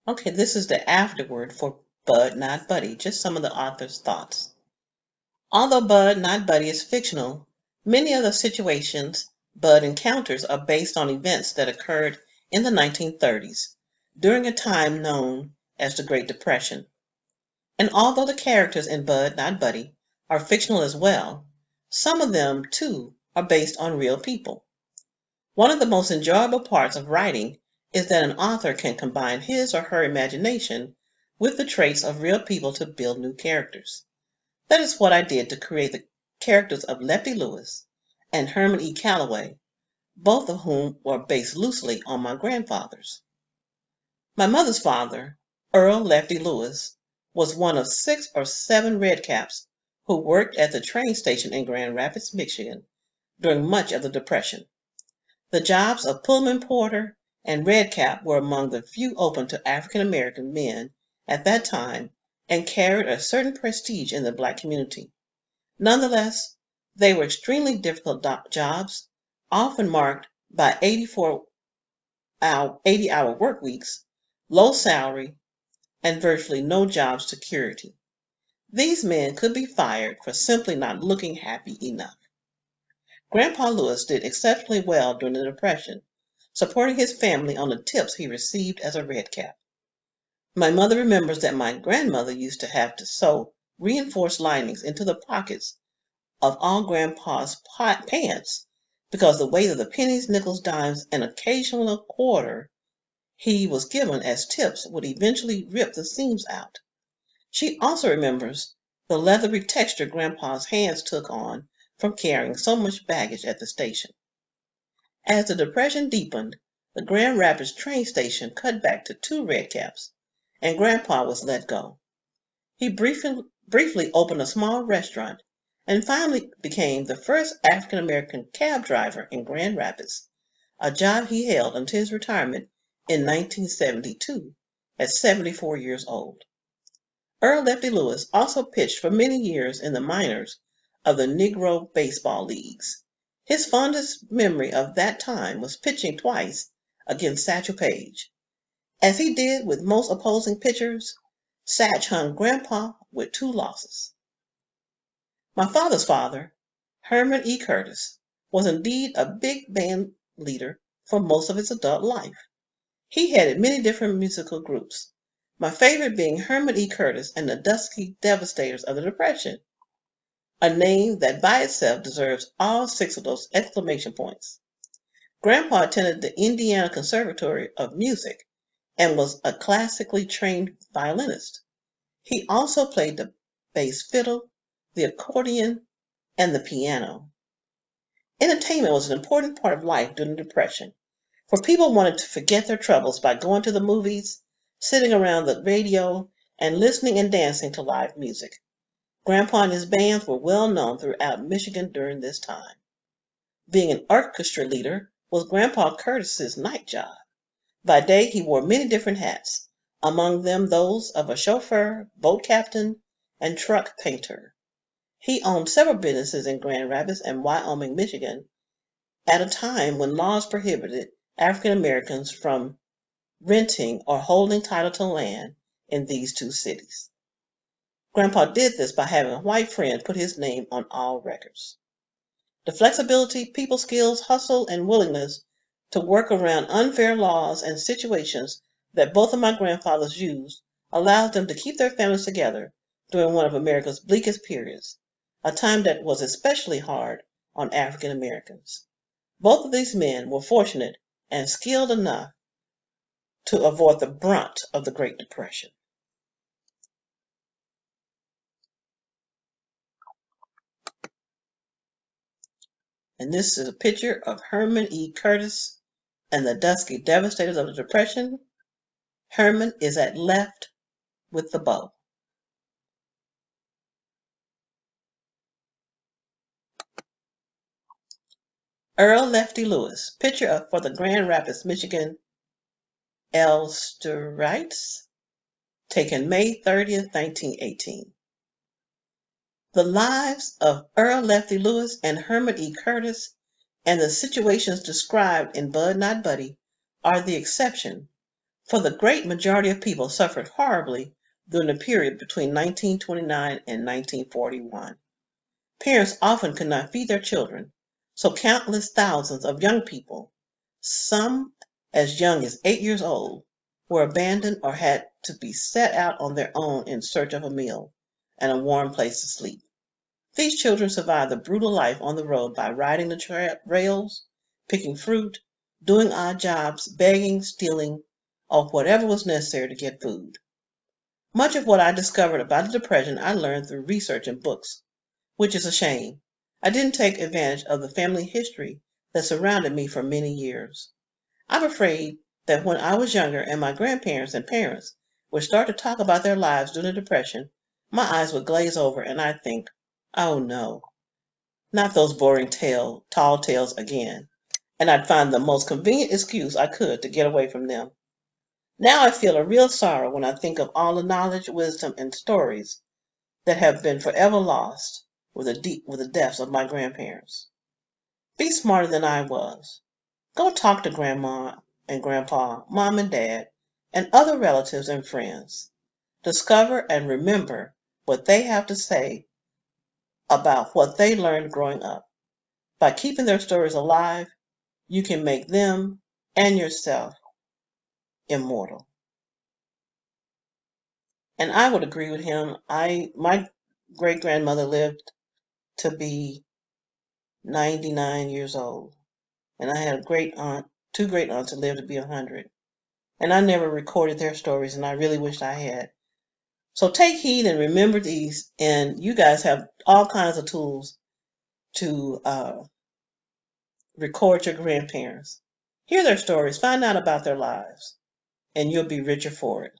Okay, this is the afterword for Bud Not Buddy, just some of the author's thoughts. Although Bud Not Buddy is fictional, many of the situations Bud encounters are based on events that occurred in the 1930s, during a time known as the Great Depression. And although the characters in Bud Not Buddy are fictional as well, some of them, too, are based on real people. One of the most enjoyable parts of writing is that an author can combine his or her imagination with the traits of real people to build new characters. That is what I did to create the characters of Lefty Lewis and Herman E. Calloway, both of whom were based loosely on my grandfathers. My mother's father, Earl Lefty Lewis, was one of 6 or 7 redcaps who worked at the train station in Grand Rapids, Michigan during much of the Depression. The jobs of Pullman porter and redcap were among the few open to African American men at that time and carried a certain prestige in the black community. Nonetheless, they were extremely difficult jobs, often marked by 80-hour work weeks, low salary, and virtually no job security. These men could be fired for simply not looking happy enough. Grandpa Lewis did exceptionally well during the Depression, supporting his family on the tips he received as a redcap. My mother remembers that my grandmother used to have to sew reinforced linings into the pockets of all Grandpa's pants because the weight of the pennies, nickels, dimes, and occasional quarter he was given as tips would eventually rip the seams out. She also remembers the leathery texture Grandpa's hands took on from carrying so much baggage at the station. As the Depression deepened, the Grand Rapids train station cut back to 2 redcaps, and Grandpa was let go. He briefly opened a small restaurant and finally became the first African American cab driver in Grand Rapids, a job he held until his retirement in 1972 at 74 years old. Earl Lefty Lewis also pitched for many years in the minors of the Negro baseball leagues. His fondest memory of that time was pitching twice against Satchel Paige. As he did with most opposing pitchers, Satch hung Grandpa with 2 losses. My father's father, Herman E. Curtis, was indeed a big band leader for most of his adult life. He headed many different musical groups, my favorite being Herman E. Curtis and the Dusky Devastators of the Depression, a name that by itself deserves all 6 of those exclamation points. Grandpa attended the Indiana Conservatory of Music and was a classically trained violinist. He also played the bass fiddle, the accordion, and the piano. Entertainment was an important part of life during the Depression, for people wanted to forget their troubles by going to the movies, sitting around the radio, and listening and dancing to live music. Grandpa and his bands were well known throughout Michigan during this time. Being an orchestra leader was Grandpa Curtis's night job. By day, he wore many different hats, among them those of a chauffeur, boat captain, and truck painter. He owned several businesses in Grand Rapids and Wyoming, Michigan, at a time when laws prohibited African Americans from renting or holding title to land in these 2 cities. Grandpa did this by having a white friend put his name on all records. The flexibility, people skills, hustle, and willingness to work around unfair laws and situations that both of my grandfathers used allowed them to keep their families together during one of America's bleakest periods, a time that was especially hard on African Americans. Both of these men were fortunate and skilled enough to avoid the brunt of the Great Depression. And this is a picture of Herman E. Curtis and the Dusky Devastators of the Depression. Herman is at left with the bow. Earl Lefty Lewis, picture for the Grand Rapids, Michigan Elsterites, taken May 30th, 1918. The lives of Earl Lefty Lewis and Herman E. Curtis and the situations described in Bud Not Buddy are the exception, For the great majority of people suffered horribly during the period between 1929 and 1941. Parents often could not feed their children, so countless thousands of young people, some as young as 8 years old, were abandoned or had to be set out on their own in search of a meal and a warm place to sleep. These children survived the brutal life on the road by riding the rails, picking fruit, doing odd jobs, begging, stealing, or whatever was necessary to get food. Much of what I discovered about the Depression I learned through research and books, which is a shame. I didn't take advantage of the family history that surrounded me for many years. I'm afraid that when I was younger and my grandparents and parents would start to talk about their lives during the Depression, my eyes would glaze over and I'd think, oh no, not those boring tall tales again. And I'd find the most convenient excuse I could to get away from them. Now I feel a real sorrow when I think of all the knowledge, wisdom, and stories that have been forever lost with the deaths of my grandparents. Be smarter than I was. Go talk to grandma and grandpa, mom and dad, and other relatives and friends. Discover and remember what they have to say about what they learned growing up. By keeping their stories alive, you can make them and yourself immortal. And I would agree with him. My great grandmother lived to be 99 years old. And I had two great aunts that lived to be 100. And I never recorded their stories, and I really wished I had. So take heed and remember these, and you guys have all kinds of tools to record your grandparents. Hear their stories, find out about their lives, and you'll be richer for it.